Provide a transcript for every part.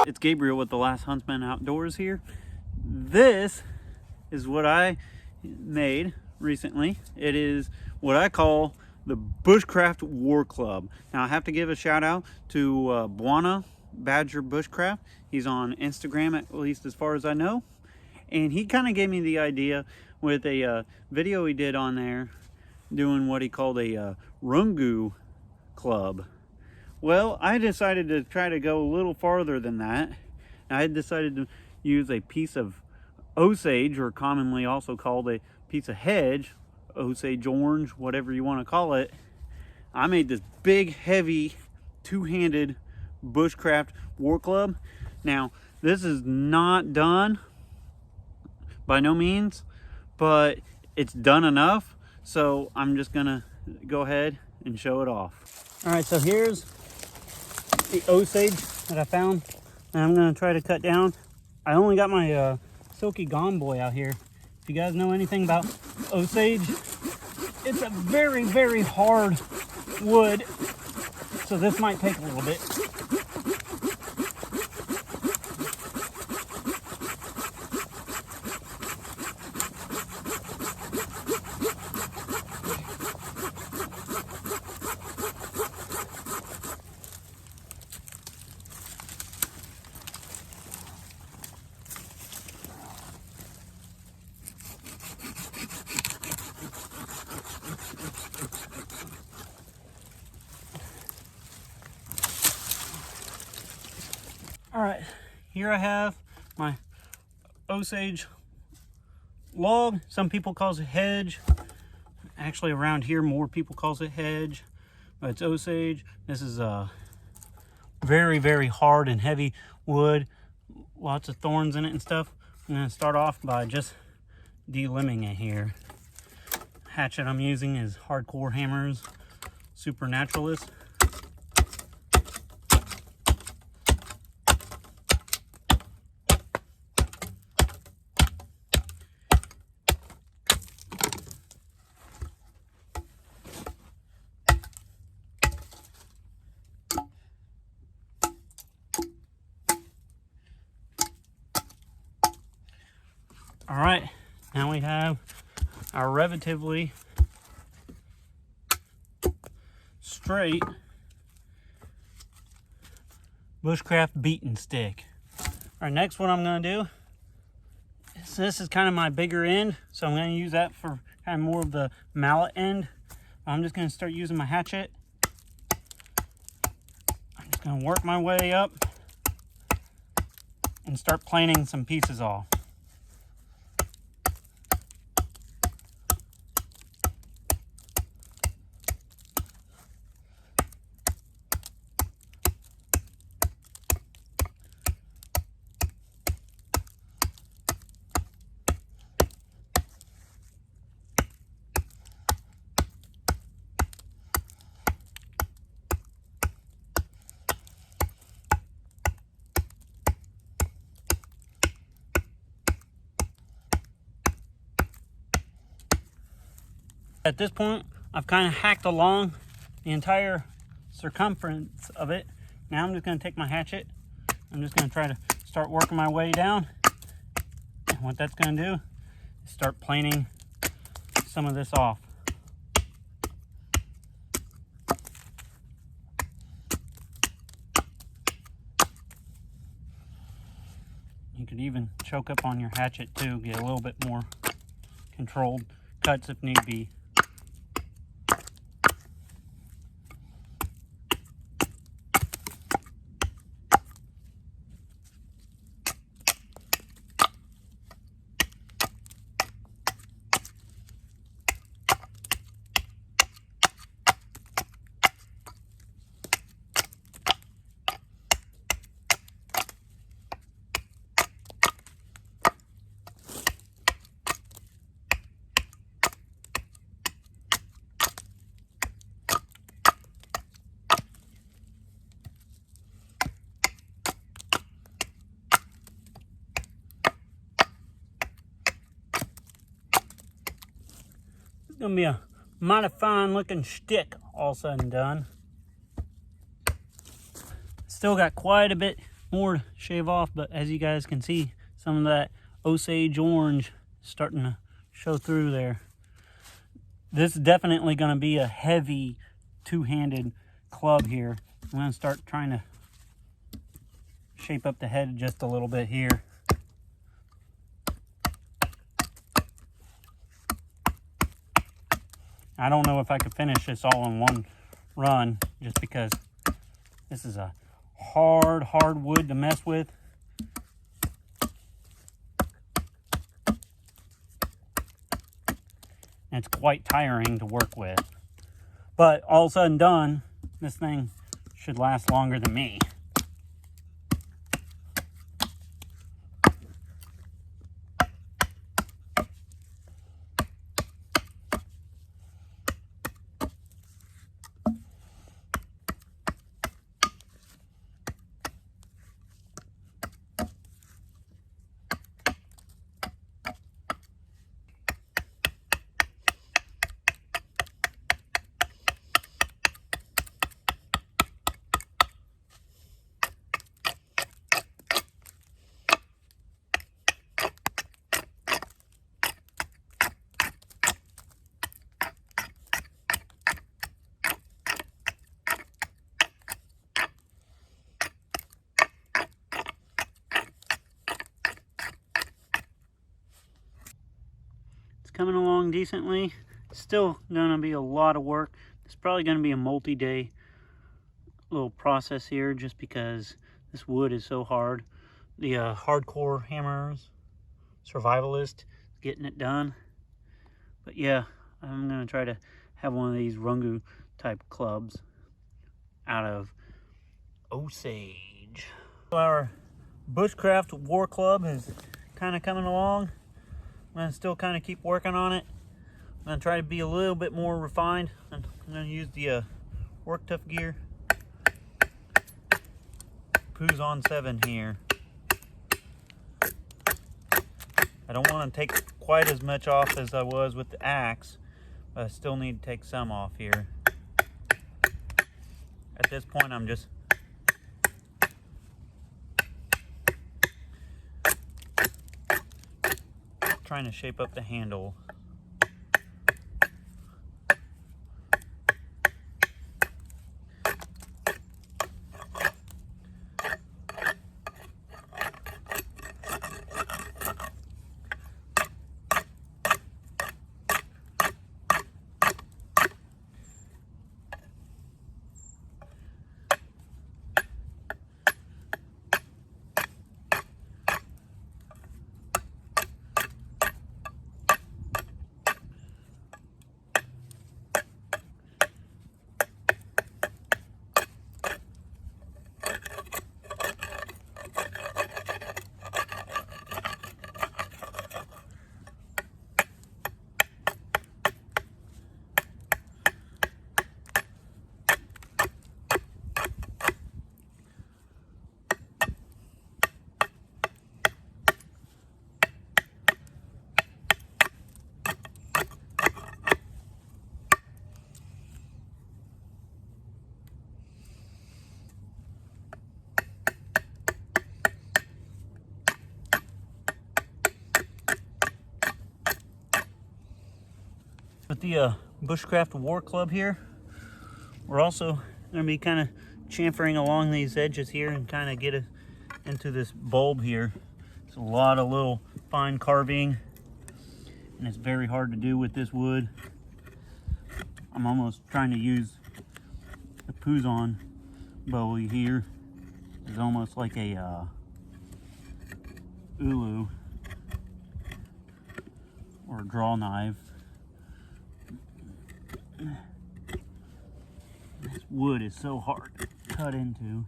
It's Gabriel with The Last Huntsman Outdoors here. This is what I made recently. It is what I call the Bushcraft Warclub. Now I have to give a shout out to Buana Badger Bushcraft. He's on Instagram, at least as far as I know. And he kind of gave me the idea with a video he did on there doing what he called a rungu club. Well, I decided to try to go a little farther than that. I had decided to use a piece of Osage, or commonly also called a piece of hedge, Osage orange, whatever you want to call it. I made this big, heavy, two-handed Bushcraft Warclub. Now, this is not done by no means, but it's done enough, so I'm just gonna go ahead and show it off. All right, so here's the Osage that I found, and I'm gonna try to cut down. I only got my silky gone boy out here. If you guys know anything about Osage, it's a very, very hard wood, so this might take a little bit. All right, here I have my Osage log. Some people calls it hedge. Actually, around here, more people calls it hedge, but it's Osage. This is a very, very hard and heavy wood. Lots of thorns in it and stuff. I'm gonna start off by just de-limbing it here. Hatchet I'm using is Hardcore Hammers Supernaturalist. All right, now we have our relatively straight Bushcraft beaten stick. All right, next what I'm gonna do is, this is kind of my bigger end, so I'm gonna use that for kind of more of the mallet end. I'm just gonna start using my hatchet. I'm just gonna work my way up and start planing some pieces off. At this point, I've kind of hacked along the entire circumference of it. Now I'm just going to take my hatchet. I'm just going to try to start working my way down. And what that's going to do is start planing some of this off. You could even choke up on your hatchet too, get a little bit more controlled cuts if need be. It's gonna be a mighty fine looking shtick all said and done. Still got quite a bit more to shave off, but as you guys can see, some of that Osage orange starting to show through there. This is definitely going to be a heavy two-handed club here. I'm going to start trying to shape up the head just a little bit here. I don't know if I could finish this all in one run, just because this is a hard wood to mess with. And it's quite tiring to work with. But all said and done, this thing should last longer than me. Coming along decently. Still gonna be a lot of work. It's probably gonna be a multi-day little process here, just because this wood is so hard. The hardcore hammers, survivalist, getting it done. But yeah, I'm gonna try to have one of these Rungu type clubs out of Osage. Our Bushcraft Warclub is kind of coming along. I'm going to still kind of keep working on it. I'm going to try to be a little bit more refined. I'm going to use the Work Tough gear. Poos on 7 here. I don't want to take quite as much off as I was with the axe, but I still need to take some off here. At this point, I'm just trying to shape up the handle. With the Bushcraft Warclub here, we're also going to be kind of chamfering along these edges here and kind of get it into this bulb here. It's a lot of little fine carving, and it's very hard to do with this wood. I'm almost trying to use the Pouzon bowie here. It's almost like a ulu or a draw knife. This wood is so hard to cut into.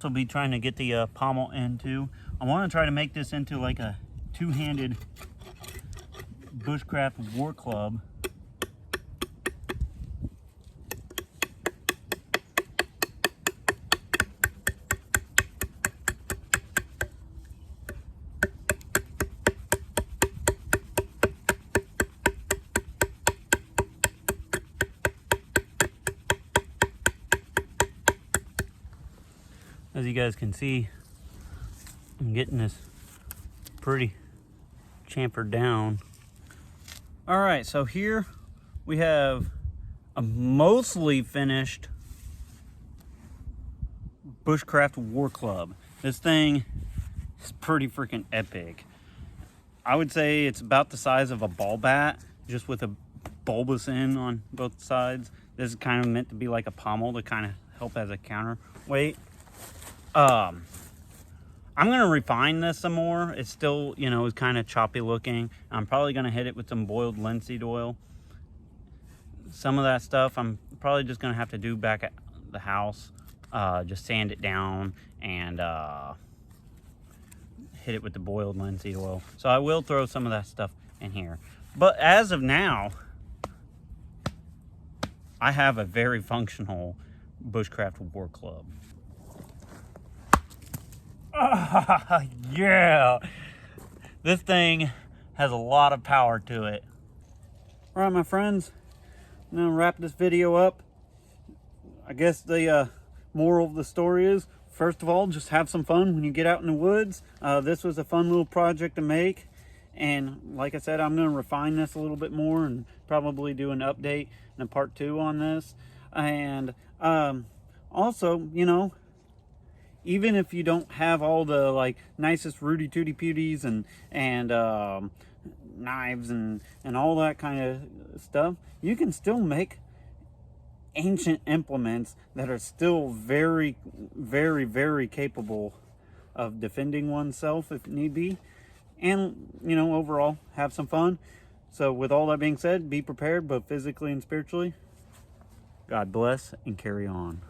So I'll be trying to get the pommel end too. I want to try to make this into like a two-handed Bushcraft Warclub. As you guys can see, I'm getting this pretty chamfered down. All right, so here we have a mostly finished Bushcraft Warclub. This thing is pretty freaking epic. I would say it's about the size of a ball bat, just with a bulbous end on both sides. This is kind of meant to be like a pommel to kind of help as a counterweight. I'm gonna refine this some more. It's still, you know, kind of choppy looking. I'm probably gonna hit it with some boiled linseed oil. Some of that stuff I'm probably just gonna have to do back at the house. Just sand it down and hit it with the boiled linseed oil. So I will throw some of that stuff in here. But as of now, I have a very functional Bushcraft Warclub. Yeah! This thing has a lot of power to it. All right, my friends, I'm gonna wrap this video up. I guess the moral of the story is, first of all, just have some fun when you get out in the woods. This was a fun little project to make. And like I said, I'm going to refine this a little bit more and probably do an update and a part 2 on this. And also, you know, even if you don't have all the like nicest Rudy Tooty Pewties and knives and all that kind of stuff, you can still make ancient implements that are still very, very, very capable of defending oneself if need be. And, you know, overall, have some fun. So with all that being said, be prepared, both physically and spiritually. God bless and carry on.